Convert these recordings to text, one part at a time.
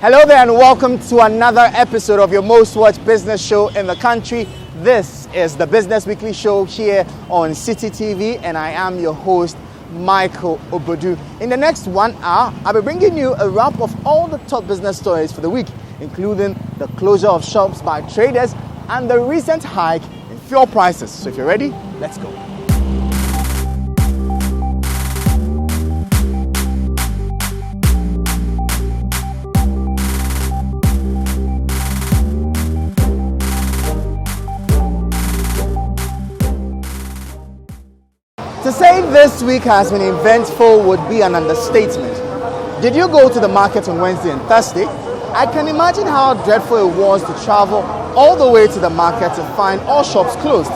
Hello there and welcome to another episode of your most watched business show in the country. This is the Business Weekly Show here on Citi TV and I am your host, Michael Obodu. In the next 1 hour, I'll be bringing you a wrap of all the top business stories for the week, including the closure of shops by traders and the recent hike in fuel prices. So if you're ready, let's go. To say this week has been eventful would be an understatement. Did you go to the market on Wednesday and Thursday? I can imagine how dreadful it was to travel all the way to the market to find all shops closed.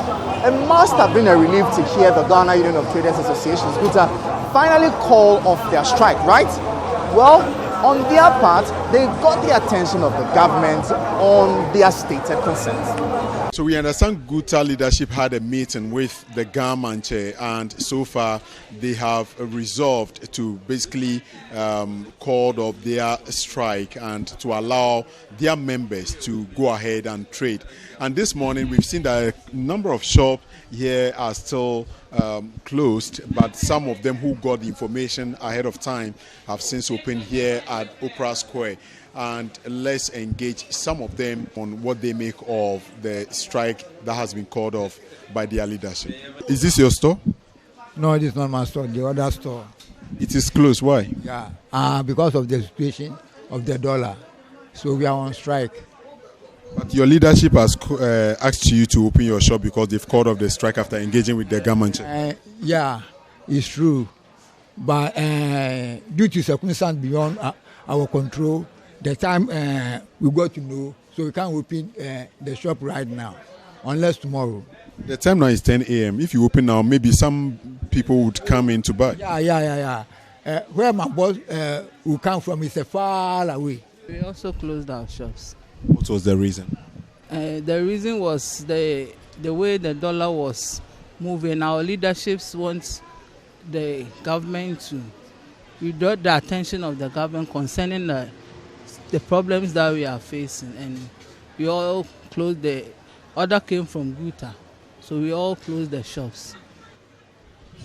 It must have been a relief to hear the Ghana Union of Traders Association, GUTA, finally call off their strike, right? Well, on their part, they got the attention of the government on their stated concerns. So we understand GUTA leadership had a meeting with the government and so far they have resolved to basically call off their strike and to allow their members to go ahead and trade. And this morning we've seen that a number of shops here are still closed, but some of them who got the information ahead of time have since opened here at Opera Square. And let's engage some of them on what they make of the strike that has been called off by their leadership. Is this your store? No, it is not my store, the other store. It is closed, why? Yeah, because of the situation of the dollar. So we are on strike. But your leadership has asked you to open your shop because they've called off the strike after engaging with the government. Yeah, it's true. But due to circumstances beyond our control, the time we got to know, so we can't open the shop right now, unless tomorrow. The time now is 10 a.m. If you open now, maybe some people would come in to buy. Yeah. Where my boss will come from is far away. We also closed our shops. What was the reason? The reason was the way the dollar was moving. Our leaderships want the government to withdraw the attention of the government concerning the problems that we are facing, and we all closed. The order came from GUTA, so we all closed the shops.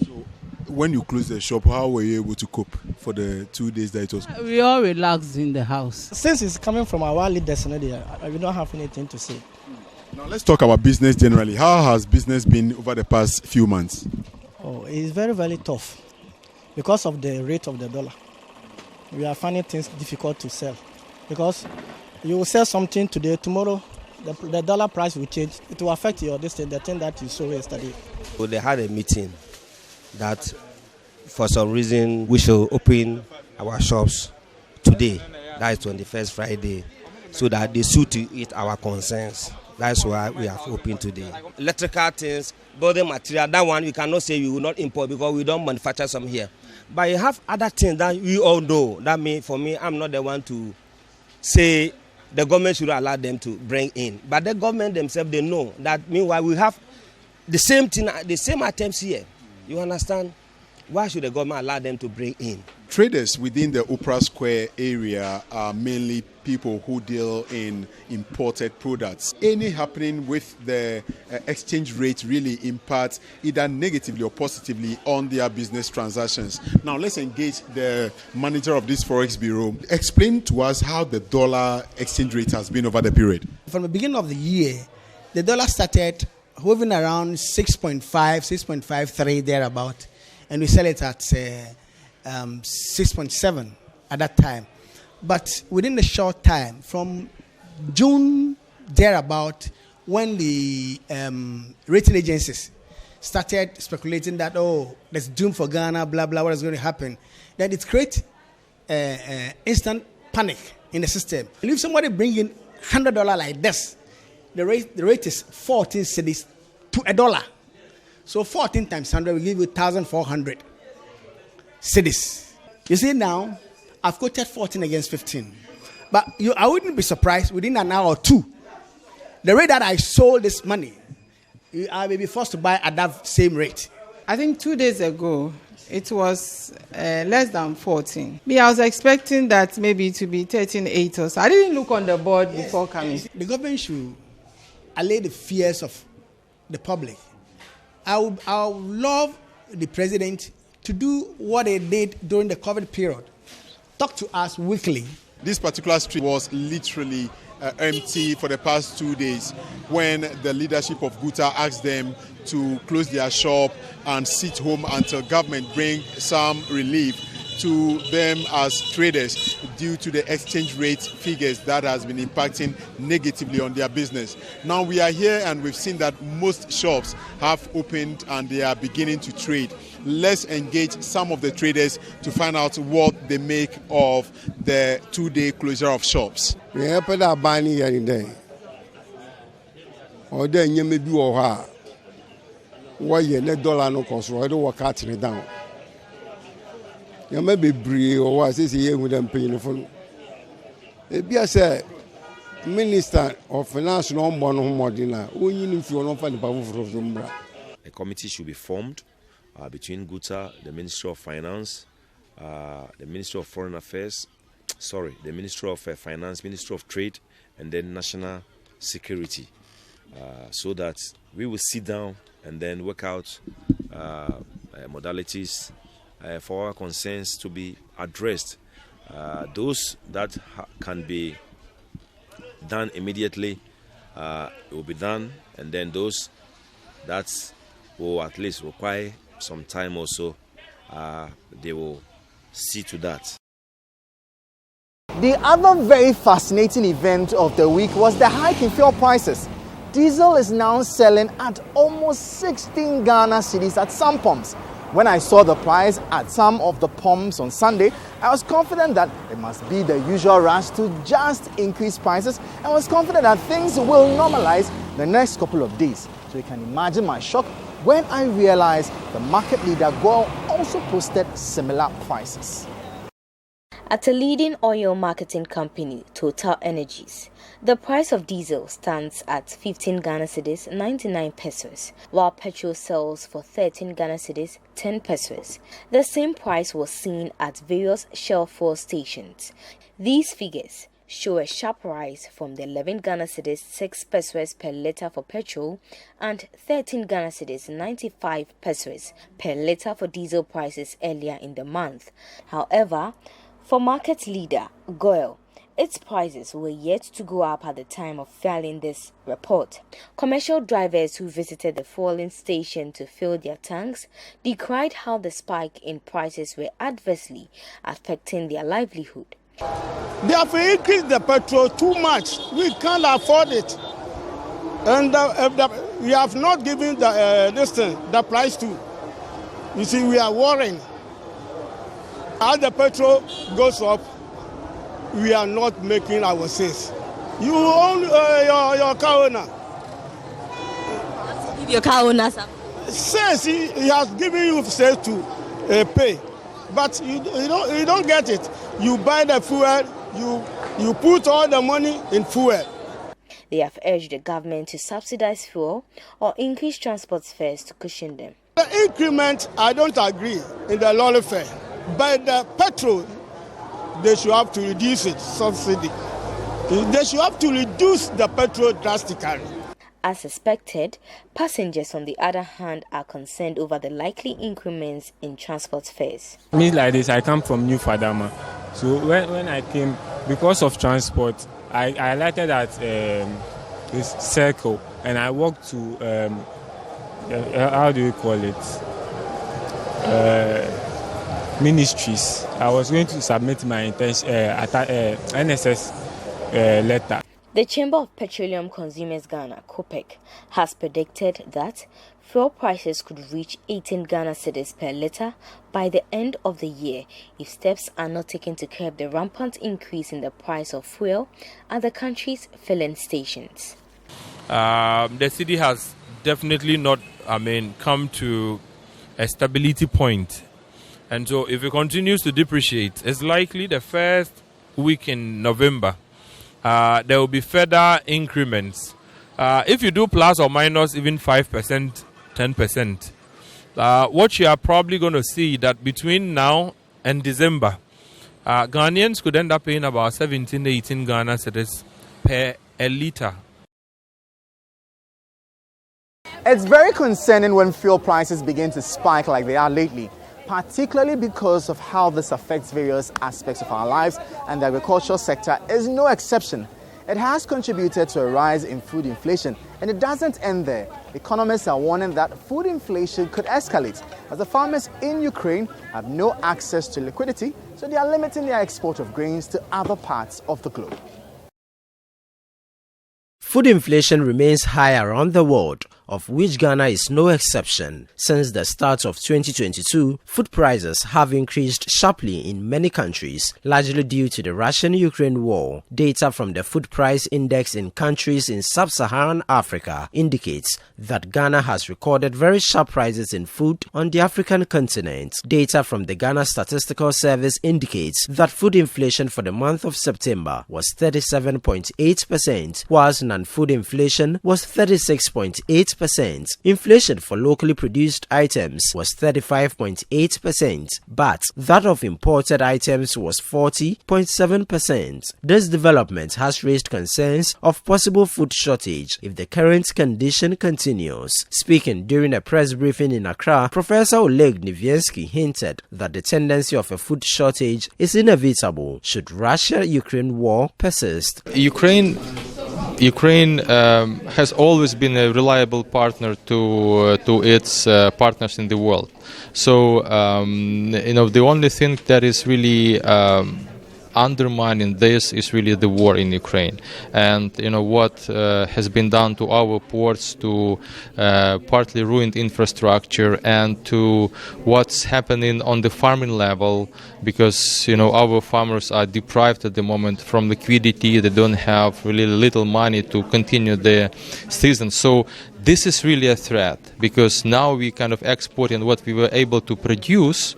So when you closed the shop, how were you able to cope for the 2 days that it was? We all relaxed in the house. Since it's coming from our leaders, we don't have anything to say. Now let's talk about business generally. How has business been over the past few months? Oh, it's very, very tough because of the rate of the dollar. We are finding things difficult to sell. Because you will sell something today, tomorrow the dollar price will change. It will affect the thing that you sold yesterday. So they had a meeting that for some reason we should open our shops today. That is 21st Friday. So that they suit to it our concerns. That's why we have opened today. Electrical things, building material, that one we cannot say we will not import because we don't manufacture some here. But you have other things that we all know. That means for me, I'm not the one to say the government should allow them to bring in. But the government themselves, they know that meanwhile we have the same thing, the same items here. You understand? Why should the government allow them to bring in? Traders within the Opera Square area are mainly people who deal in imported products. Any happening with the exchange rate really impacts either negatively or positively on their business transactions. Now let's engage the manager of this Forex Bureau. Explain to us how the dollar exchange rate has been over the period. From the beginning of the year, the dollar started hovering around 6.53 thereabout, and we sell it at 6.7 at that time. But within a short time, from June thereabout, when the rating agencies started speculating that, there's doom for Ghana, blah, blah, what is going to happen, then it creates instant panic in the system. And if somebody bring in $100 like this, the rate is 14 cedis to $1. So 14 times 100 will give you 1,400 cedis. You see now, I've quoted 14 against 15. But I wouldn't be surprised within an hour or two, the rate that I sold this money, I may be forced to buy at that same rate. I think 2 days ago, it was less than 14. Me, I was expecting that maybe to be 13.8 or so. I didn't look on the board before coming. The government should allay the fears of the public. I would love the president to do what he did during the COVID period. Talk to us weekly. This particular street was literally empty for the past 2 days when the leadership of Guta asked them to close their shop and sit home until government bring some relief to them as traders due to the exchange rate figures that has been impacting negatively on their business. Now we are here and we've seen that most shops have opened and they are beginning to trade. Let's engage some of the traders to find out what they make of the 2-day closure of shops. Yama be brave or what is here with them paying the phone. Minister of Finance no one modina. If you don't find the power from a committee should be formed between Guta, the Ministry of Finance, the Ministry of Foreign Affairs, the Ministry of Finance, Ministry of Trade, and then National Security, so that we will sit down and then work out modalities for our concerns to be addressed. Those that can be done immediately will be done, and then those that will at least require some time also, they will see to that. The other very fascinating event of the week was the hike in fuel prices. Diesel is now selling at almost 16 Ghana cedis at some pumps. When I saw the price at some of the pumps on Sunday, I was confident that it must be the usual rush to just increase prices, and was confident that things will normalize the next couple of days. So you can imagine my shock when I realized the market leader Goil also posted similar prices. At a leading oil marketing company, Total Energies, the price of diesel stands at 15 Ghana cedis 99 pesos, while petrol sells for 13 Ghana cedis 10 pesos. The same price was seen at various Shell fuel stations. These figures show a sharp rise from the 11 Ghana cedis 6 pesos per litre for petrol and 13 Ghana cedis 95 pesos per litre for diesel prices earlier in the month. However, for market leader Goil, its prices were yet to go up at the time of filing this report. Commercial drivers who visited the fueling station to fill their tanks decried how the spike in prices were adversely affecting their livelihood. They have increased the petrol too much. We can't afford it. And we have not given the price to. You see, we are worrying. As the petrol goes up, we are not making our sales. You own your car owner. Give your car owner some. Says he has given you sales to pay, but you don't get it. You buy the fuel, you put all the money in fuel. They have urged the government to subsidize fuel or increase transport fares to cushion them. The increment, I don't agree in the lorry fare. But the petrol, they should have to reduce it, subsidy. They should have to reduce the petrol drastically. As expected, passengers on the other hand are concerned over the likely increments in transport fares. Me like this, I come from New Fadama. So when I came, because of transport, I highlighted at this circle and I walked to, how do you call it? Ministries. I was going to submit my NSS letter. The Chamber of Petroleum Consumers Ghana, COPEC, has predicted that fuel prices could reach 18 Ghana cedis per litre by the end of the year if steps are not taken to curb the rampant increase in the price of fuel at the country's filling stations. The city has definitely not, come to a stability point. And so if it continues to depreciate, it's likely the first week in November, there will be further increments. If you do plus or minus even 5%, 10%, what you are probably going to see that between now and December, Ghanaians could end up paying about 17, 18 Ghana cedis per a litre. It's very concerning when fuel prices begin to spike like they are lately, particularly because of how this affects various aspects of our lives, and the agricultural sector is no exception. It has contributed to a rise in food inflation, and it doesn't end there. Economists are warning that food inflation could escalate as the farmers in Ukraine have no access to liquidity, so they are limiting their export of grains to other parts of the globe. Food inflation remains high around the world, of which Ghana is no exception. Since the start of 2022, food prices have increased sharply in many countries, largely due to the Russian-Ukraine war. Data from the Food Price Index in countries in sub-Saharan Africa indicates that Ghana has recorded very sharp rises in food on the African continent. Data from the Ghana Statistical Service indicates that food inflation for the month of September was 37.8%, whilst non-food inflation was 36.8%. Inflation for locally produced items was 35.8%, but that of imported items was 40.7%. This development has raised concerns of possible food shortage if the current condition continues. Speaking during a press briefing in Accra, Professor Oleg Niviensky hinted that the tendency of a food shortage is inevitable should Russia-Ukraine war persist. Ukraine has always been a reliable partner to its partners in the world. So, the only thing that is really undermining this is really the war in Ukraine, and what has been done to our ports, to partly ruined infrastructure, and to what's happening on the farming level, because our farmers are deprived at the moment from liquidity. They don't have really little money to continue the season. So this is really a threat, because now we kind of exporting what we were able to produce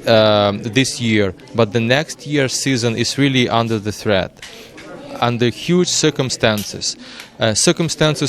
this year, but the next year's season is really under the threat, under huge circumstances.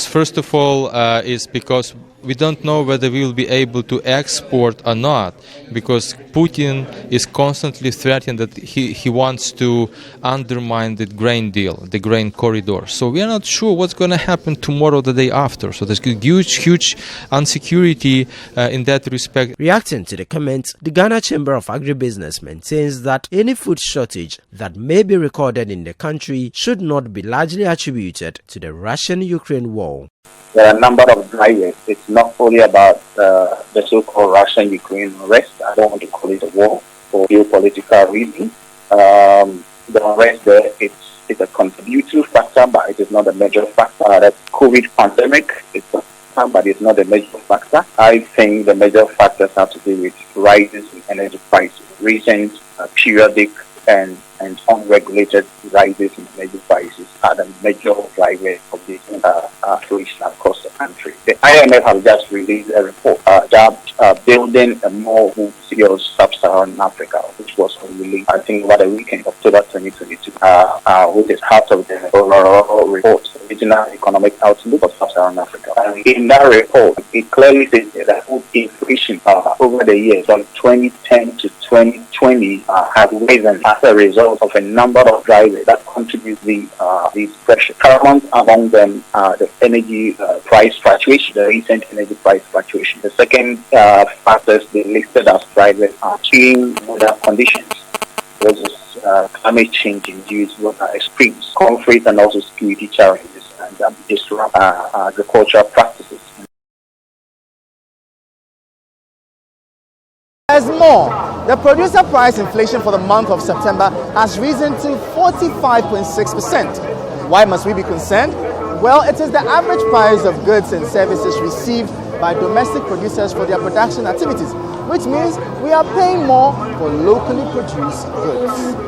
First of all, is because we don't know whether we will be able to export or not, because Putin is constantly threatening that he wants to undermine the grain deal, the grain corridor. So we are not sure what's going to happen tomorrow, the day after. So there's huge insecurity in that respect. Reacting to the comments, the Ghana Chamber of Agribusiness maintains that any food shortage that may be recorded in the country should not be largely attributed to the Russian-Ukraine war. There are a number of drivers. It's not only about the so-called Russian-Ukraine unrest. I don't want to call it a war for geopolitical reasons. The unrest there, it's a contributory factor, but it is not a major factor. The COVID pandemic is a factor, but it's not a major factor. I think the major factors have to do with rises in energy prices. Recent periodic and unregulated rises in energy prices are the major drivers of this inflation across the country. The IMF has just released a report that building a more serious sub-Saharan Africa, which was released, I think, over the weekend, October 2022, which is part of the overall report, Regional Economic Outlook of Sub-Saharan Africa. And in that report, it clearly says that food inflation over the years from 2010 to 2020 has risen as a result of a number of drivers that contribute these pressures. Paramount among them the energy price fluctuation, the recent energy price fluctuation. The second factors they listed as drivers are changing weather conditions. There's climate change induced weather extremes, conflict, and also security challenges, and disrupt agricultural practices. There's more. The producer price inflation for the month of September has risen to 45.6%. Why must we be concerned? Well, it is the average price of goods and services received by domestic producers for their production activities, which means we are paying more for locally produced goods.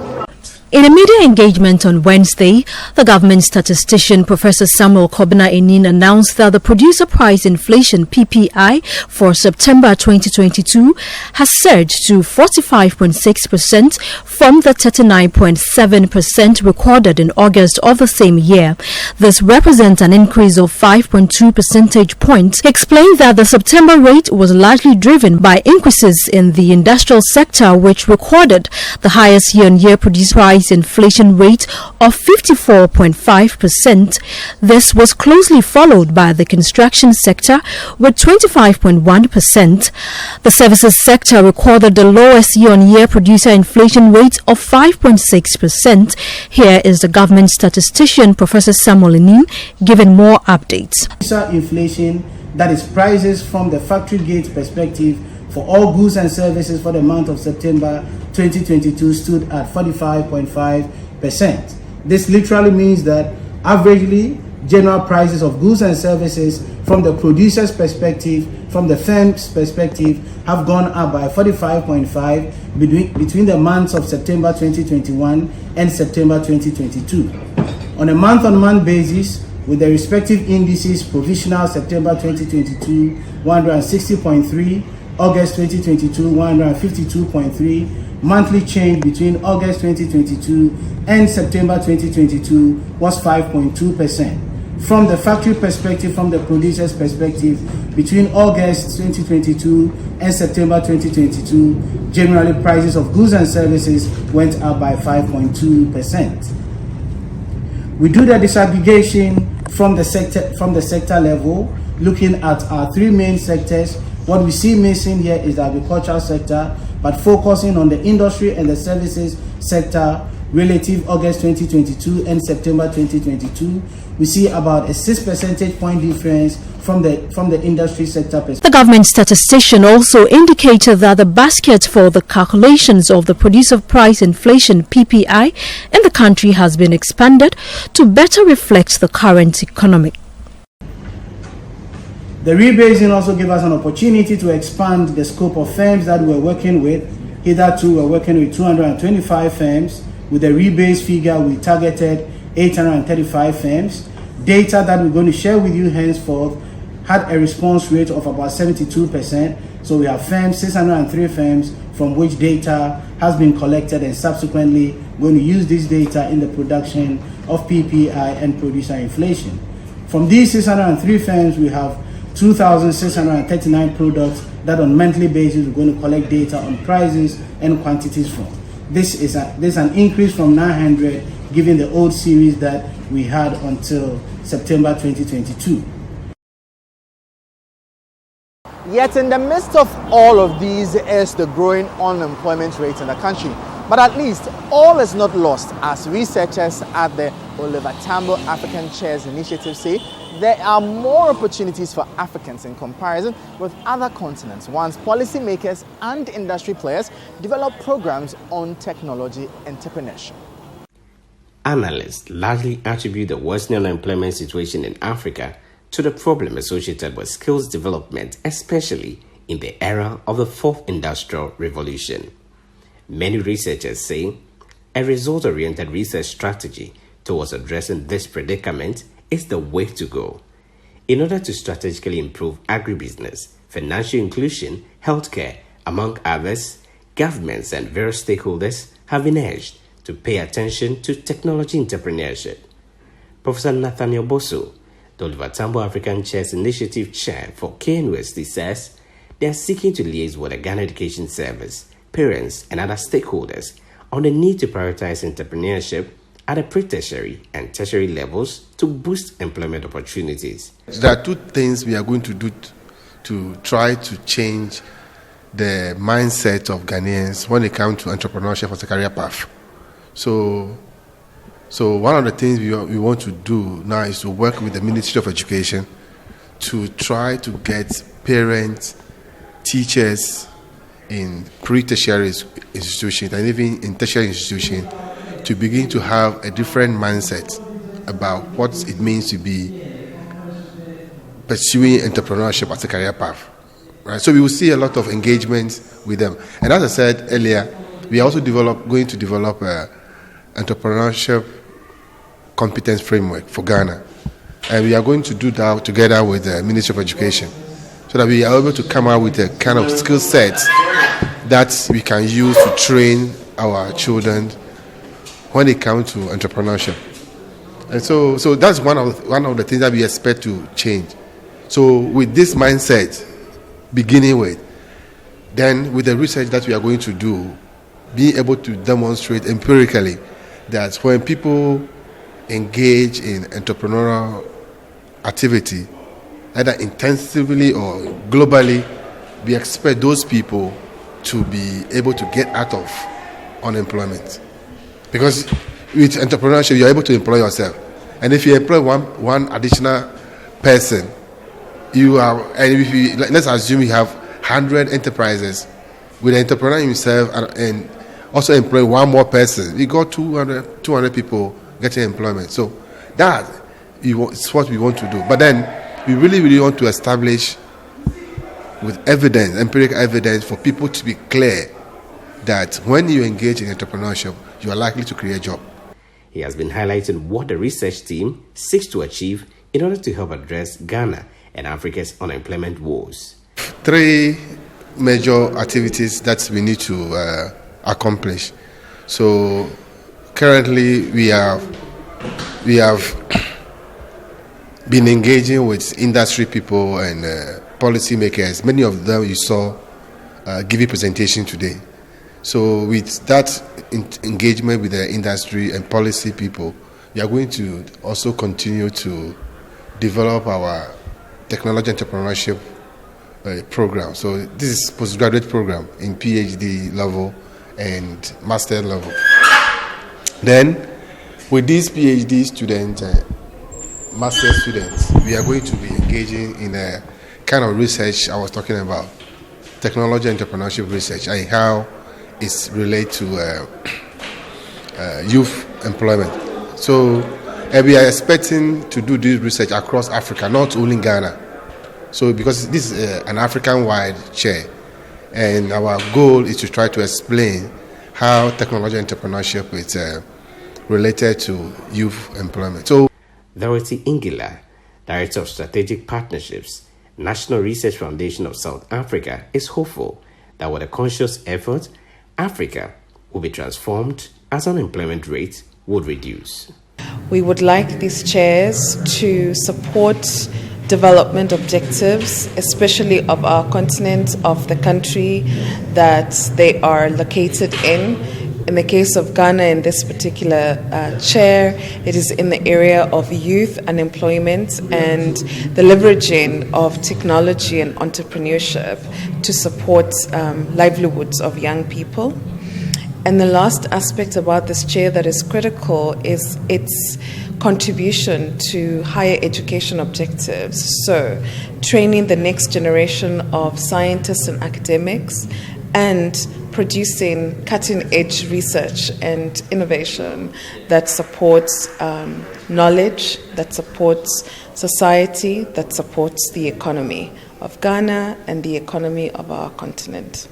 In a media engagement on Wednesday, the government statistician Professor Samuel Kobina-Enin announced that the producer price inflation PPI for September 2022 has surged to 45.6% from the 39.7% recorded in August of the same year. This represents an increase of 5.2 percentage points. He explained that the September rate was largely driven by increases in the industrial sector, which recorded the highest year-on-year producer price inflation rate of 54.5%. This was closely followed by the construction sector with 25.1%. The services sector recorded the lowest year-on-year producer inflation rate of 5.6%. Here is the government statistician Professor Samuel Enin giving more updates. Inflation, that is prices from the factory gate perspective for all goods and services for the month of September 2022 stood at 45.5%. This literally means that averagely general prices of goods and services from the producer's perspective, from the firm's perspective, have gone up by 45.5% between the months of September 2021 and September 2022. On a month-on-month basis, with the respective indices, provisional September 2022 160.3, August 2022 152.3, monthly change between August 2022 and September 2022 was 5.2%. From the factory perspective, from the producer's perspective, between August 2022 and September 2022, generally prices of goods and services went up by 5.2%. We do the disaggregation from the sector level, looking at our three main sectors. What we see missing here is the agricultural sector, but focusing on the industry and the services sector relative August 2022 and September 2022, we see about a 6 percentage point difference from the industry sector perspective. The government statistician also indicated that the basket for the calculations of the producer price inflation PPI in the country has been expanded to better reflect the current economy. The rebasing also gave us an opportunity to expand the scope of firms that we're working with. Hitherto, we're working with 225 firms. With the rebase figure, we targeted 835 firms. Data that we're going to share with you henceforth had a response rate of about 72%. So we have 603 firms from which data has been collected, and subsequently going to use this data in the production of PPI and producer inflation. From these 603 firms, we have 2,639 products that on monthly basis we're going to collect data on prices and quantities from. This is an increase from 900 given the old series that we had until September 2022. Yet in the midst of all of these is the growing unemployment rate in the country. But at least all is not lost, as researchers at the Oliver Tambo African Chairs Initiative say there are more opportunities for Africans in comparison with other continents once policymakers and industry players develop programs on technology entrepreneurship. Analysts largely attribute the worsening unemployment situation in Africa to the problem associated with skills development, especially in the era of the fourth industrial revolution. Many researchers say a result-oriented research strategy towards addressing this predicament is the way to go. In order to strategically improve agribusiness, financial inclusion, healthcare, among others, governments and various stakeholders have been urged to pay attention to technology entrepreneurship. Professor Nathaniel Bosso, the Oliver Tambo African Chairs Initiative Chair for KNUST, says they are seeking to liaise with the Ghana Education Service, parents, and other stakeholders on the need to prioritize entrepreneurship at the pre-tertiary and tertiary levels to boost employment opportunities. There are two things we are going to do to try to change the mindset of Ghanaians when it comes to entrepreneurship as a career path. So one of the things we want to do now is to work with the Ministry of Education to try to get parents, teachers in pre-tertiary institutions and even in tertiary institutions to begin to have a different mindset about what it means to be pursuing entrepreneurship as a career path. Right? So we will see a lot of engagement with them. And as I said earlier, we are also going to develop entrepreneurship competence framework for Ghana. And we are going to do that together with the Ministry of Education so that we are able to come out with a kind of skill set that we can use to train our children when it comes to entrepreneurship. And so that's one of the things that we expect to change. So with this mindset, beginning with, then with the research that we are going to do, being able to demonstrate empirically that when people engage in entrepreneurial activity, either intensively or globally, we expect those people to be able to get out of unemployment. Because with entrepreneurship, you're able to employ yourself. And if you employ one additional person, let's assume you have 100 enterprises with the entrepreneur himself and also employ one more person. You got 200 people getting employment. So that is what we want to do. But then we really want to establish with evidence, empirical evidence, for people to be clear that when you engage in entrepreneurship, you are likely to create a job. He has been highlighting what the research team seeks to achieve in order to help address Ghana and Africa's unemployment woes. 3 major activities that we need to accomplish. So currently we have been engaging with industry people and policymakers. Many of them you saw giving presentation today. So with that engagement with the industry and policy people, we are going to also continue to develop our technology entrepreneurship program. So this is postgraduate program in PhD level and master level. Then with these PhD students, master students, we are going to be engaging in a kind of research I was talking about, technology entrepreneurship research, and how it's related to youth employment. So we are expecting to do this research across Africa, not only Ghana. So because this is an African-wide chair, and our goal is to try to explain how technology entrepreneurship is related to youth employment. So, Dorothy Ingila, Director of Strategic Partnerships, National Research Foundation of South Africa, is hopeful that with a conscious effort, Africa will be transformed as unemployment rate would reduce. We would like these chairs to support development objectives, especially of our continent, of the country that they are located in. In the case of Ghana, in this particular chair, it is in the area of youth unemployment and the leveraging of technology and entrepreneurship to support livelihoods of young people. And the last aspect about this chair that is critical is its contribution to higher education objectives. So, training the next generation of scientists and academics and producing cutting-edge research and innovation that supports knowledge, that supports society, that supports the economy of Ghana and the economy of our continent.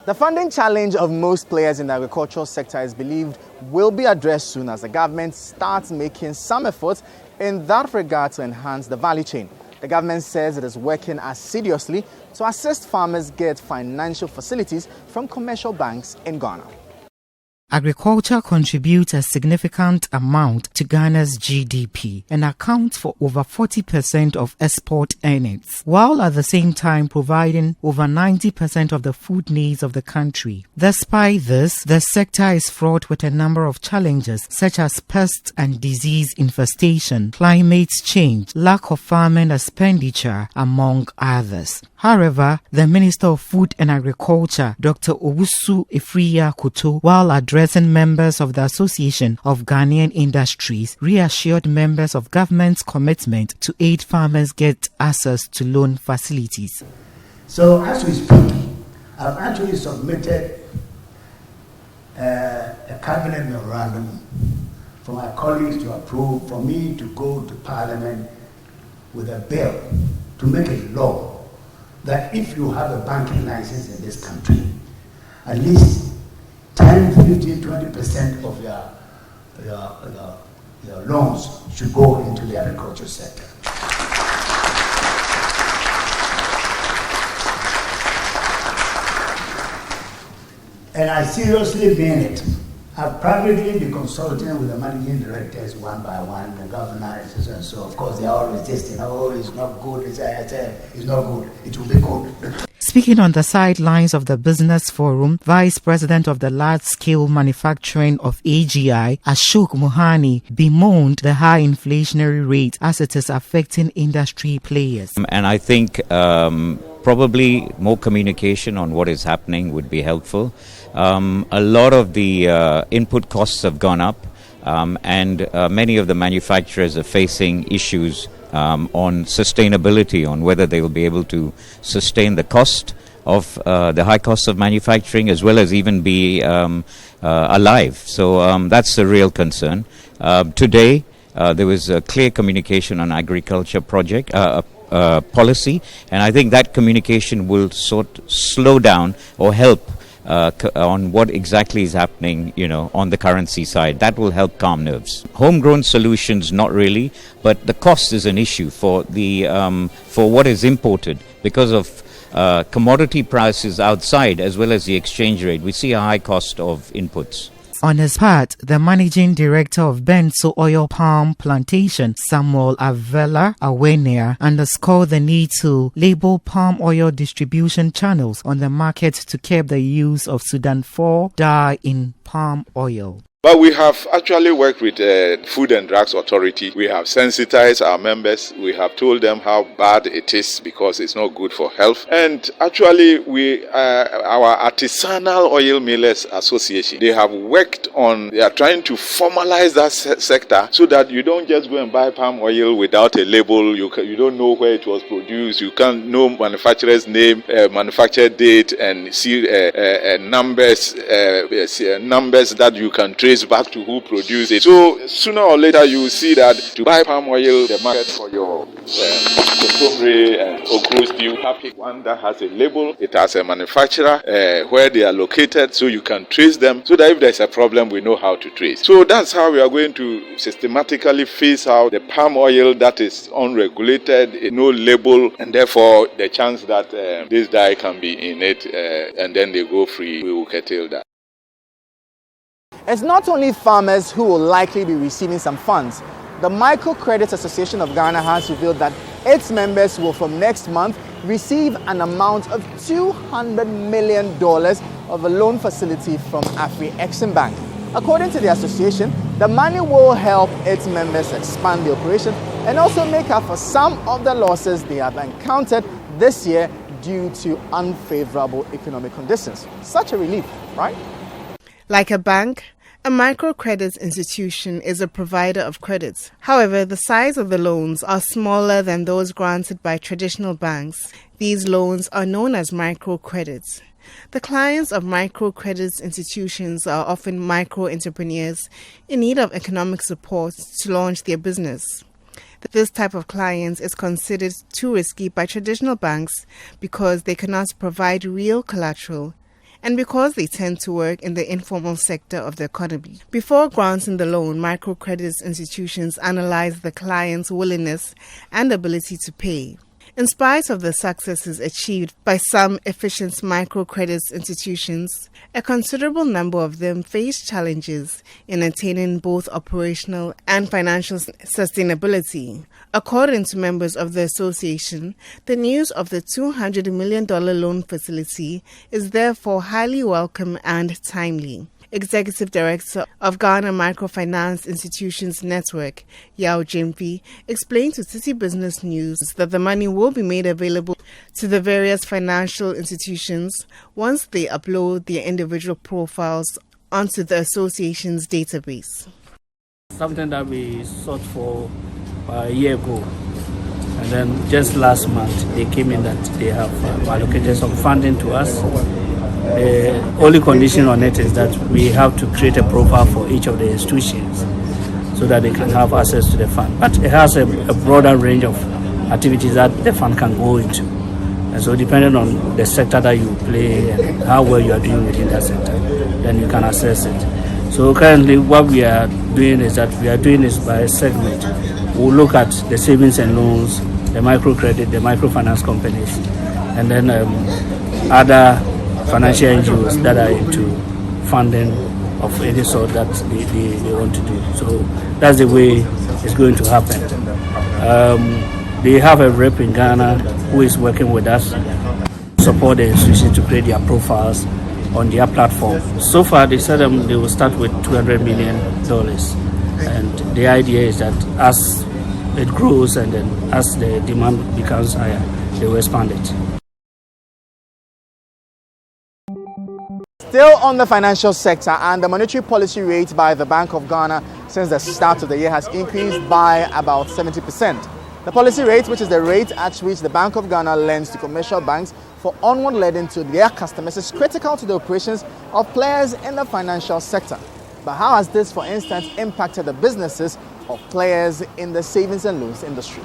The funding challenge of most players in the agricultural sector is believed will be addressed soon as the government starts making some efforts in that regard to enhance the value chain. The government says it is working assiduously to assist farmers get financial facilities from commercial banks in Ghana. Agriculture contributes a significant amount to Ghana's GDP and accounts for over 40% of export earnings, while at the same time providing over 90% of the food needs of the country. Despite this, the sector is fraught with a number of challenges such as pest and disease infestation, climate change, lack of farming expenditure, among others. However, the Minister of Food and Agriculture, Dr. Owusu Efriya Koto, while addressing members of the Association of Ghanaian Industries, reassured members of government's commitment to aid farmers get access to loan facilities. So as we speak, I've actually submitted a cabinet memorandum for my colleagues to approve, for me to go to Parliament with a bill to make it law that if you have a banking license in this country, at least 10, 15, 20% of your loans should go into the agriculture sector. And I seriously mean it. I've privately been consulting with the managing directors one by one, the governors, and so of course they are all resisting. Oh, it's not good. It's not good. It will be good. Speaking on the sidelines of the Business Forum, Vice President of the Large Scale Manufacturing of AGI, Ashok Mohani, bemoaned the high inflationary rate as it is affecting industry players. And I think probably more communication on what is happening would be helpful. A lot of the input costs have gone up, and many of the manufacturers are facing issues on sustainability, on whether they will be able to sustain the cost of the high costs of manufacturing, as well as even be alive. So that's a real concern. Today, there was a clear communication on agriculture project policy, and I think that communication will slow down or help on what exactly is happening, on the currency side. That will help calm nerves. Homegrown solutions, not really, but the cost is an issue for the for what is imported because of commodity prices outside as well as the exchange rate. We see a high cost of inputs. On his part, the managing director of Benso Oil Palm Plantation, Samuel Avella Awenia, underscored the need to label palm oil distribution channels on the market to curb the use of Sudan 4 dye in palm oil. But we have actually worked with Food and Drugs Authority. We have sensitized our members. We have told them how bad it is because it's not good for health. And actually, our Artisanal Oil Millers Association, they have worked on, they are trying to formalize that sector so that you don't just go and buy palm oil without a label. You don't know where it was produced. You can't know manufacturer's name, manufacture date, and see numbers that you can trace back to who produced it. So sooner or later you will see that to buy palm oil, the market for your kokomre and okro stew, you have one that has a label, it has a manufacturer, where they are located, so you can trace them, so that if there's a problem, we know how to trace. So that's how we are going to systematically phase out the palm oil that is unregulated, no label, and therefore the chance that this dye can be in it and then they go free, we will curtail that. It's not only farmers who will likely be receiving some funds. The Microcredit Association of Ghana has revealed that its members will from next month receive an amount of $200 million of a loan facility from Afri-Exim Bank. According to the association, the money will help its members expand the operation and also make up for some of the losses they have encountered this year due to unfavorable economic conditions. Such a relief, right? Like a bank, a microcredit institution is a provider of credits. However, the size of the loans are smaller than those granted by traditional banks. These loans are known as microcredits. The clients of microcredit institutions are often micro-entrepreneurs in need of economic support to launch their business. This type of client is considered too risky by traditional banks because they cannot provide real collateral and because they tend to work in the informal sector of the economy. Before granting the loan, microcredit institutions analyze the client's willingness and ability to pay. In spite of the successes achieved by some efficient microcredit institutions, a considerable number of them face challenges in attaining both operational and financial sustainability. According to members of the association, the news of the $200 million loan facility is therefore highly welcome and timely. Executive Director of Ghana Microfinance Institutions Network, Yao Jimpi, explained to Citi Business News that the money will be made available to the various financial institutions once they upload their individual profiles onto the association's database. Something that we sought for a year ago, and then just last month they came in that they have allocated some funding to us. The only condition on it is that we have to create a profile for each of the institutions so that they can have access to the fund. But it has a broader range of activities that the fund can go into. And so depending on the sector that you play and how well you are doing within that sector, then you can assess it. So currently what we are doing is that we are doing this by segment. We'll look at the savings and loans, the microcredit, the microfinance companies, and then other financial NGOs that are into funding of any sort that they want to do. So that's the way it's going to happen. They have a rep in Ghana who is working with us to support the institution to create their profiles on their platform. So far, they said they will start with $200 million. And the idea is that as it grows and then as the demand becomes higher, they will expand it. Still on the financial sector, and the monetary policy rate by the Bank of Ghana since the start of the year has increased by about 70%. The policy rate, which is the rate at which the Bank of Ghana lends to commercial banks for onward lending to their customers, is critical to the operations of players in the financial sector. But how has this, for instance, impacted the businesses of players in the savings and loans industry?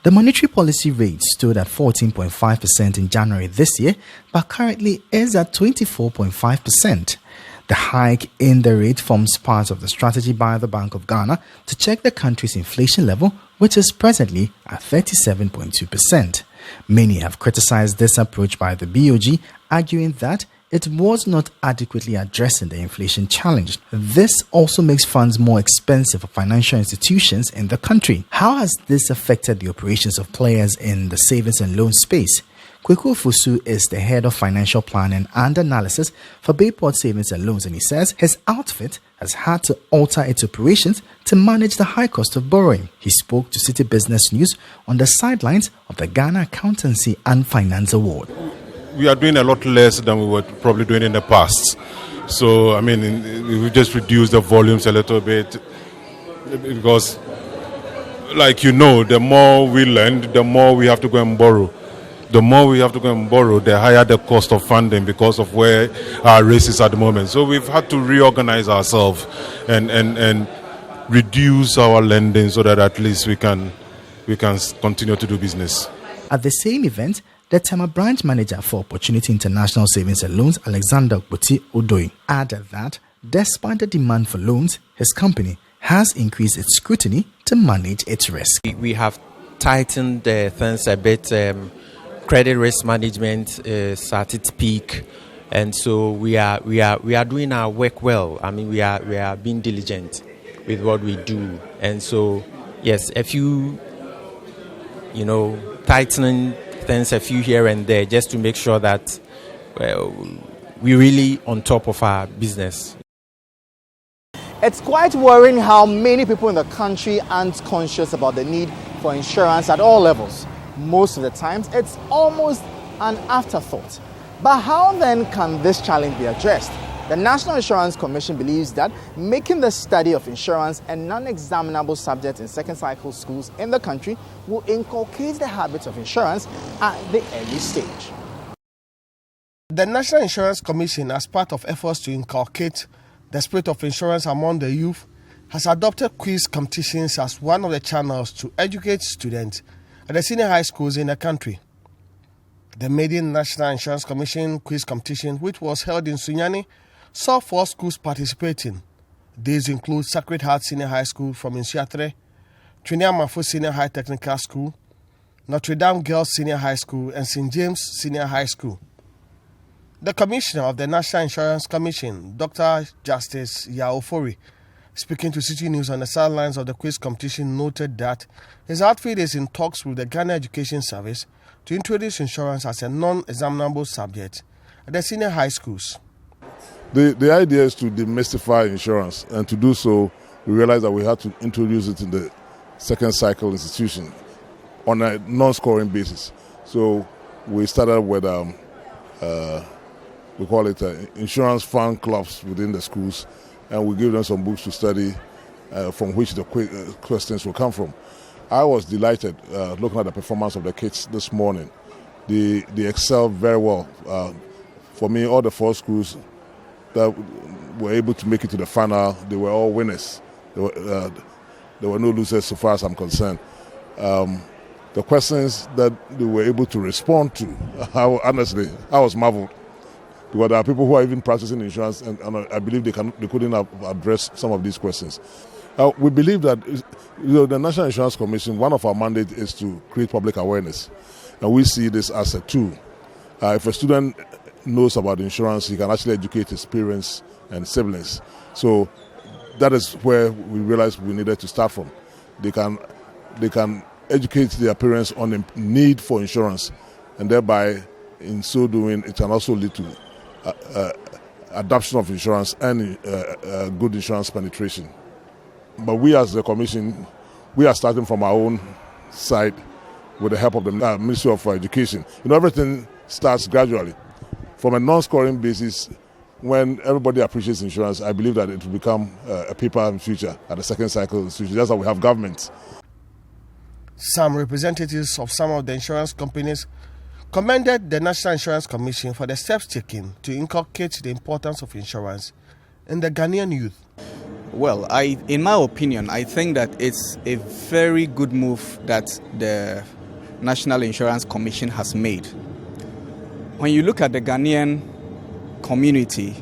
The monetary policy rate stood at 14.5% in January this year, but currently is at 24.5%. The hike in the rate forms part of the strategy by the Bank of Ghana to check the country's inflation level, which is presently at 37.2%. Many have criticized this approach by the BOG, arguing that it was not adequately addressing the inflation challenge. This also makes funds more expensive for financial institutions in the country. How has this affected the operations of players in the savings and loan space? Kweku Fusu is the head of financial planning and analysis for Bayport Savings and Loans, and he says his outfit has had to alter its operations to manage the high cost of borrowing. He spoke to Citi Business News on the sidelines of the Ghana Accountancy and Finance Award. We are doing a lot less than we were probably doing in the past. So, I mean, we just reduced the volumes a little bit because, like you know, the more we lend, the more we have to go and borrow. The more we have to go and borrow, the higher the cost of funding because of where our race is at the moment. So we've had to reorganize ourselves and reduce our lending so that at least we can continue to do business. At the same event, the Tema branch manager for Opportunity International Savings and Loans, Alexander Buti Odoi, added that despite the demand for loans, his company has increased its scrutiny to manage its risk. We have tightened things a bit. Credit risk management is at its peak, and so we are doing our work well. I mean, we are being diligent with what we do, and so yes, a few, tightening things, a few here and there, just to make sure that we're really on top of our business. It's quite worrying how many people in the country aren't conscious about the need for insurance at all levels. Most of the times, it's almost an afterthought. But how then can this challenge be addressed? The National Insurance Commission believes that making the study of insurance a non-examinable subject in second cycle schools in the country will inculcate the habits of insurance at the early stage. The National Insurance Commission, as part of efforts to inculcate the spirit of insurance among the youth, has adopted quiz competitions as one of the channels to educate students at the senior high schools in the country. The maiden National Insurance Commission quiz competition, which was held in Sunyani, saw 4 schools participating. These include Sacred Heart Senior High School from Insiatre, Trinidad Senior High Technical School, Notre Dame Girls Senior High School, and St. James Senior High School. The Commissioner of the National Insurance Commission, Dr. Justice Yaofori, speaking to Citi News on the sidelines of the quiz competition, noted that his outfit is in talks with the Ghana Education Service to introduce insurance as a non-examinable subject at the senior high schools. The idea is to demystify insurance, and to do so, we realized that we had to introduce it in the second cycle institution on a non-scoring basis. So we started with, we call it insurance fan clubs within the schools, and we give them some books to study from which the questions will come from. I was delighted looking at the performance of the kids this morning. They excelled very well. For me, all the 4 schools that were able to make it to the final, they were all winners. There were no losers so far as I'm concerned. the questions that they were able to respond to, honestly, I was marveled. Because there are people who are even practicing insurance, and I believe they couldn't have addressed some of these questions. We believe that the National Insurance Commission, one of our mandates is to create public awareness. And we see this as a tool. If a student knows about insurance, he can actually educate his parents and siblings. So that is where we realized we needed to start from. They can educate their parents on the need for insurance, and thereby, in so doing, it can also lead to adoption of insurance and good insurance penetration. But we as the Commission, we are starting from our own side with the help of the Ministry of Education. Everything starts gradually. From a non-scoring basis, when everybody appreciates insurance, I believe that it will become a paper in future, at the second cycle in future. That's how we have government. Some representatives of some of the insurance companies commended the National Insurance Commission for the steps taken to inculcate the importance of insurance in the Ghanaian youth. Well, in my opinion, I think that it's a very good move that the National Insurance Commission has made. When you look at the Ghanaian community,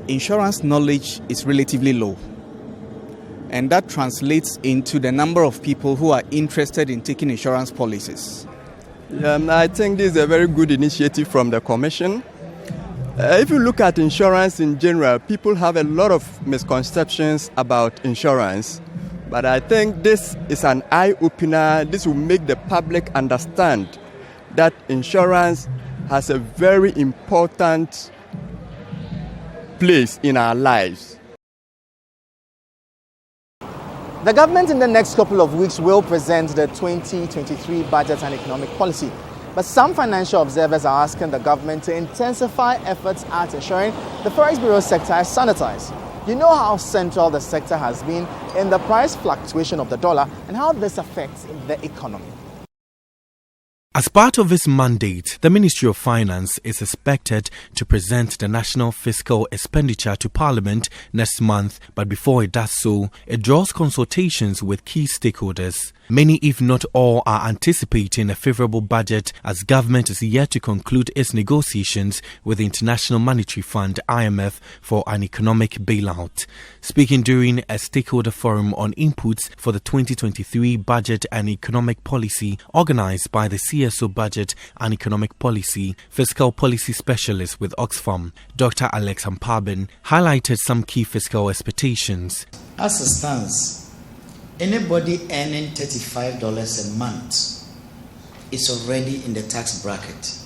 insurance knowledge is relatively low. And that translates into the number of people who are interested in taking insurance policies. I think this is a very good initiative from the Commission. If you look at insurance in general, people have a lot of misconceptions about insurance. But I think this is an eye-opener. This will make the public understand that insurance has a very important place in our lives. The government in the next couple of weeks will present the 2023 budget and economic policy. But some financial observers are asking the government to intensify efforts at ensuring the Forex Bureau sector is sanitized. You know how central the sector has been in the price fluctuation of the dollar and how this affects the economy. As part of its mandate, the Ministry of Finance is expected to present the national fiscal expenditure to Parliament next month, but before it does so, it draws consultations with key stakeholders. Many, if not all, are anticipating a favorable budget as government is yet to conclude its negotiations with the International Monetary Fund (IMF) for an economic bailout. Speaking during a stakeholder forum on inputs for the 2023 budget and economic policy organized by the CSO Budget and Economic Policy Fiscal Policy Specialist with Oxfam, Dr. Alex Ampabin, highlighted some key fiscal expectations. As it stands, anybody earning $35 a month is already in the tax bracket.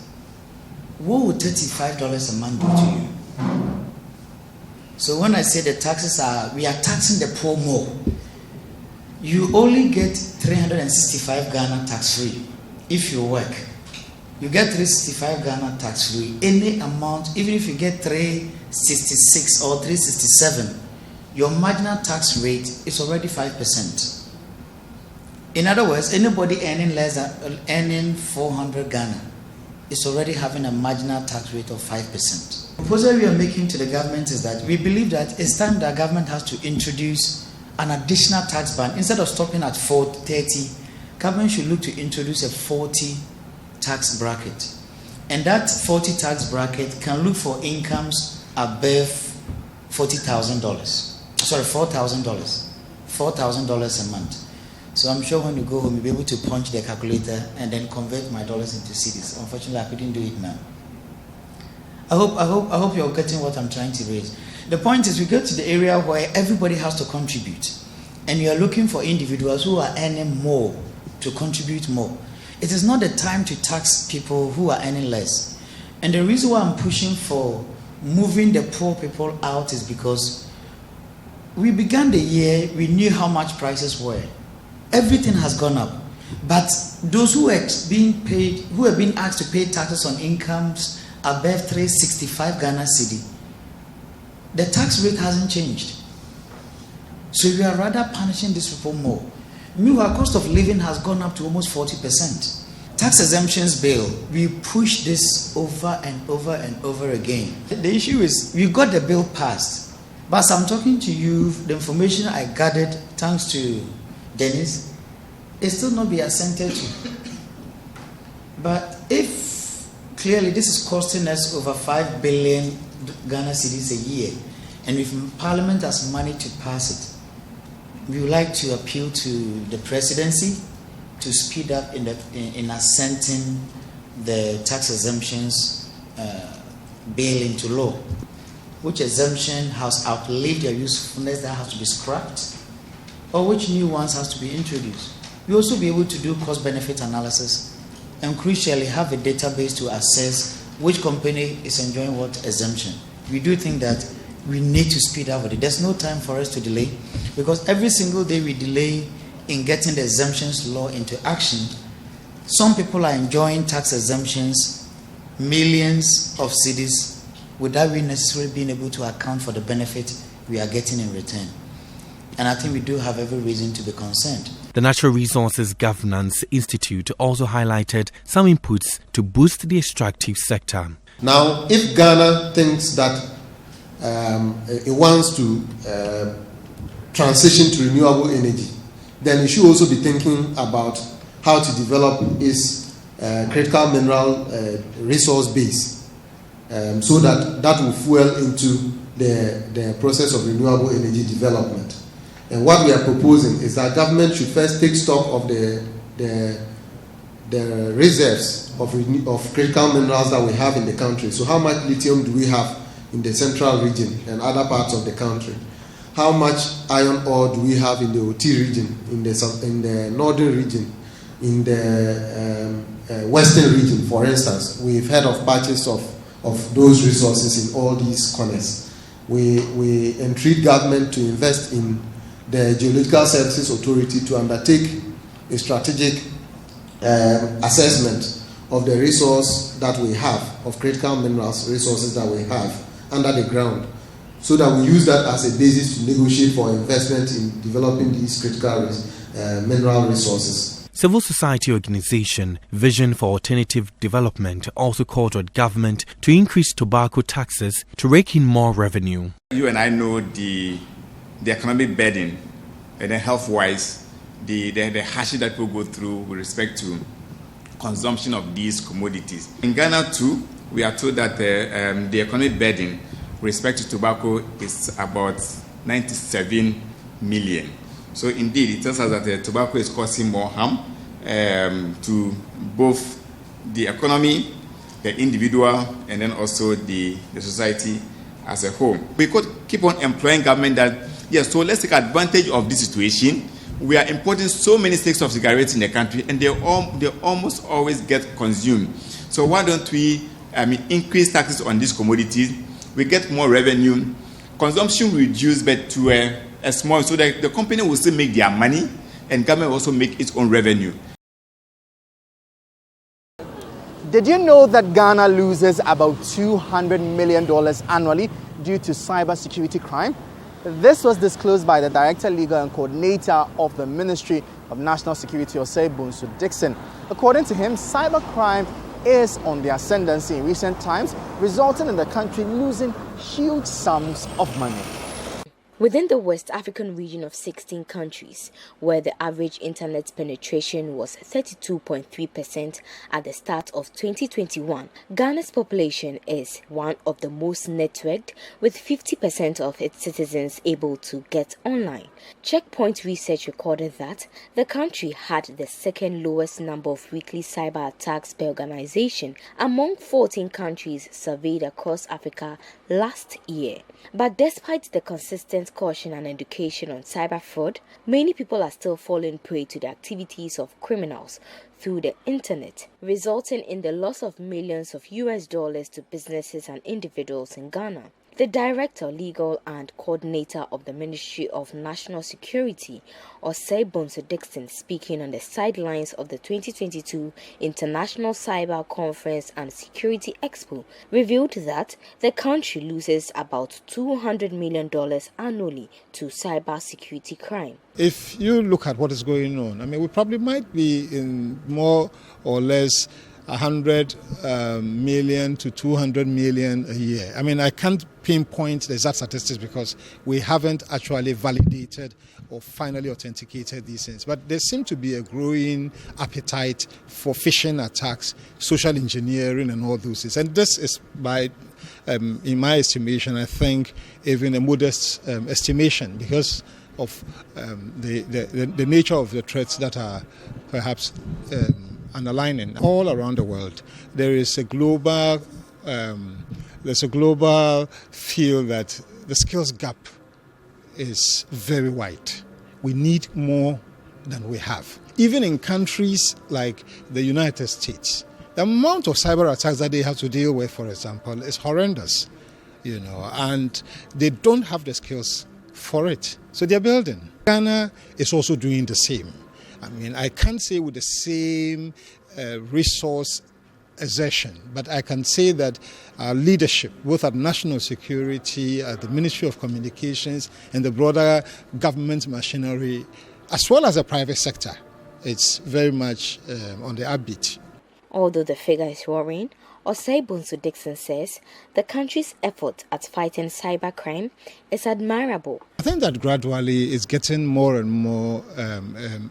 What would $35 a month do to you? So when I say the taxes we are taxing the poor more. You only get 365 Ghana tax-free if you work. You get 365 Ghana tax-free. Any amount, even if you get 366 or 367, your marginal tax rate is already 5%. In other words, anybody earning 400 Ghana is already having a marginal tax rate of 5%. The proposal we are making to the government is that we believe that it's time the government has to introduce an additional tax band. Instead of stopping at 30, government should look to introduce a 40 tax bracket. And that 40 tax bracket can look for incomes above $40,000. Sorry, $4,000. $4,000 a month. So I'm sure when you go home, you'll be able to punch the calculator and then convert my dollars into cedis. Unfortunately, I couldn't do it now. I hope you're getting what I'm trying to raise. The point is, we go to the area where everybody has to contribute, and you are looking for individuals who are earning more to contribute more. It is not the time to tax people who are earning less. And the reason why I'm pushing for moving the poor people out is because we began the year, we knew how much prices were. Everything has gone up. But those who are being paid, who have been asked to pay taxes on incomes above 365 Ghana cedi, the tax rate hasn't changed. So we are rather punishing these people more. Meanwhile, cost of living has gone up to almost 40%. Tax exemptions bill, we push this over and over and over again. The issue is, we got the bill passed. But as I'm talking to you, the information I gathered, thanks to Dennis, it still not be assented to. But if clearly this is costing us over 5 billion Ghana cedis a year, and if Parliament has money to pass it, we would like to appeal to the presidency to speed up in assenting the tax exemptions bill into law. Which exemption has outlived their usefulness that has to be scrapped, or which new ones has to be introduced. We also be able to do cost-benefit analysis and crucially have a database to assess which company is enjoying what exemption. We do think that we need to speed up with it. There's no time for us to delay, because every single day we delay in getting the exemptions law into action, some people are enjoying tax exemptions, millions of cedis, without we necessarily being able to account for the benefit we are getting in return. And I think we do have every reason to be concerned. The Natural Resources Governance Institute also highlighted some inputs to boost the extractive sector. Now, if Ghana thinks that it wants to transition to renewable energy, then it should also be thinking about how to develop its critical mineral resource base. So that will fuel into the process of renewable energy development. And what we are proposing is that government should first take stock of the reserves of critical minerals that we have in the country. So how much lithium do we have in the central region and other parts of the country? How much iron ore do we have in the OT region, in the northern region, in the western region, for instance? We've heard of patches of those resources in all these corners. We entreat government to invest in the Geological Services Authority to undertake a strategic assessment of the resource that we have, of critical minerals resources that we have under the ground, so that we use that as a basis to negotiate for investment in developing these critical mineral resources. Civil society organization Vision for Alternative Development also called on government to increase tobacco taxes to rake in more revenue. You and I know the economic burden and then health-wise, the hardship that people go through with respect to consumption of these commodities. In Ghana too, we are told that the economic burden with respect to tobacco is about 97 million. So indeed, it tells us that tobacco is causing more harm to both the economy, the individual, and then also the society as a whole. We could keep on employing government that, yes, so let's take advantage of this situation. We are importing so many sticks of cigarettes in the country, and they almost always get consumed. So why don't we increase taxes on these commodities? We get more revenue. Consumption reduced, but to a small, so that the company will still make their money, and government will also make its own revenue. Did you know that Ghana loses about $200 million annually due to cybersecurity crime? This was disclosed by the Director Legal and Coordinator of the Ministry of National Security, Osei Bonsu-Dixon. According to him, cybercrime is on the ascendancy in recent times, resulting in the country losing huge sums of money. Within the West African region of 16 countries, where the average internet penetration was 32.3% at the start of 2021, Ghana's population is one of the most networked, with 50% of its citizens able to get online. Checkpoint research recorded that the country had the second lowest number of weekly cyber attacks per organization among 14 countries surveyed across Africa last year. But despite the consistent caution and education on cyber fraud, many people are still falling prey to the activities of criminals through the internet, resulting in the loss of millions of US dollars to businesses and individuals in Ghana. The Director, Legal and Coordinator of the Ministry of National Security, Osei Bonsu-Dixon, speaking on the sidelines of the 2022 International Cyber Conference and Security Expo, revealed that the country loses about $200 million annually to cyber security crime. If you look at what is going on, we probably might be in more or less 100 million to 200 million a year. I mean, I can't pinpoint the exact statistics because we haven't actually validated or finally authenticated these things. But there seems to be a growing appetite for phishing attacks, social engineering, and all those things. And this is in my estimation, I think even a modest estimation because of the nature of the threats that are perhaps underlining all around the world. There is a global feel that the skills gap is very wide. We need more than we have. Even in countries like the United States, the amount of cyber attacks that they have to deal with, for example, is horrendous, and they don't have the skills for it. So they're building. Ghana is also doing the same. I mean, I can't say with the same resource exertion, but I can say that our leadership, both at national security, at the Ministry of Communications, and the broader government machinery, as well as the private sector, it's very much on the upbeat. Although the figure is worrying, Osei Bonsu Dixon says the country's effort at fighting cybercrime is admirable. I think that gradually it's getting more and more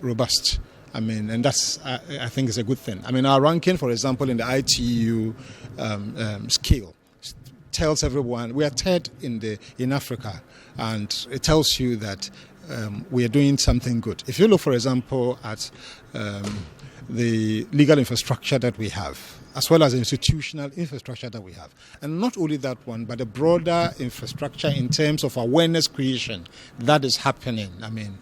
robust. I mean, and that's, I think, is a good thing. I mean, our ranking, for example, in the ITU scale tells everyone we are third in Africa, and it tells you that we are doing something good. If you look, for example, at the legal infrastructure that we have, as well as the institutional infrastructure that we have. And not only that one, but the broader infrastructure in terms of awareness creation that is happening, I mean,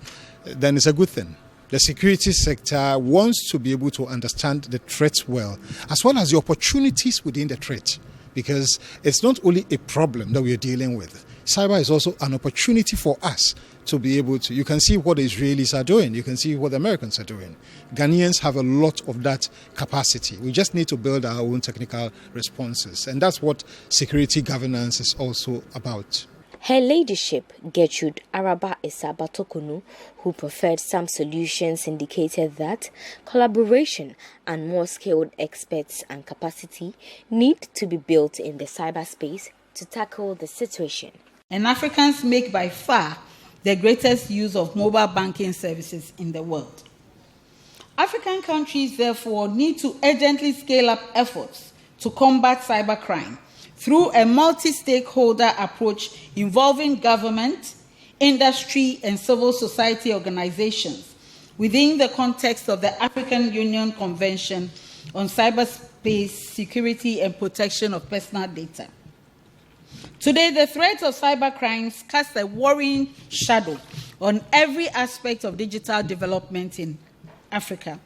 then it's a good thing. The security sector wants to be able to understand the threats well, as well as the opportunities within the threat, because it's not only a problem that we are dealing with. Cyber is also an opportunity for us to be able to, you can see what the Israelis are doing, you can see what the Americans are doing. Ghanaians have a lot of that capacity. We just need to build our own technical responses, and that's what security governance is also about. Her Ladyship, Gertrude Araba Isabatokunu, who preferred some solutions, indicated that collaboration and more skilled experts and capacity need to be built in the cyberspace to tackle the situation. And Africans make by far the greatest use of mobile banking services in the world. African countries, therefore, need to urgently scale up efforts to combat cybercrime through a multi-stakeholder approach involving government, industry, and civil society organizations within the context of the African Union Convention on Cyberspace Security and Protection of Personal Data. Today, the threat of cybercrimes casts a worrying shadow on every aspect of digital development in Africa.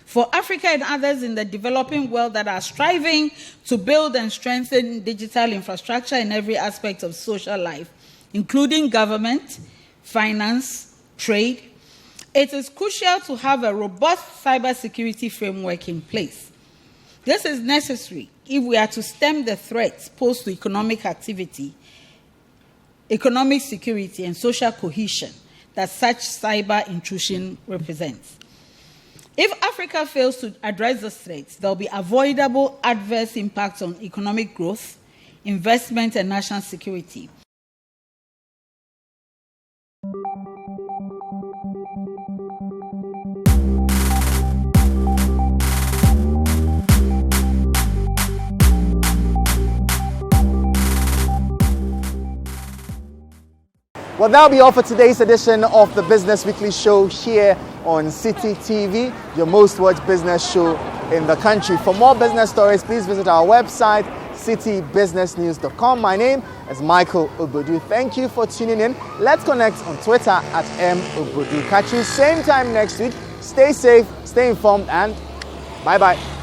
For Africa and others in the developing world that are striving to build and strengthen digital infrastructure in every aspect of social life, including government, finance, trade, it is crucial to have a robust cybersecurity framework in place. This is necessary if we are to stem the threats posed to economic activity, economic security, and social cohesion that such cyber intrusion represents. If Africa fails to address the threats, there will be avoidable adverse impacts on economic growth, investment, and national security. Well, that'll be all for today's edition of the Business Weekly Show here on Citi TV, your most watched business show in the country. For more business stories, please visit our website, citybusinessnews.com. My name is Michael Obodu. Thank you for tuning in. Let's connect on Twitter at @mobodu. Catch you same time next week. Stay safe, stay informed, and bye-bye.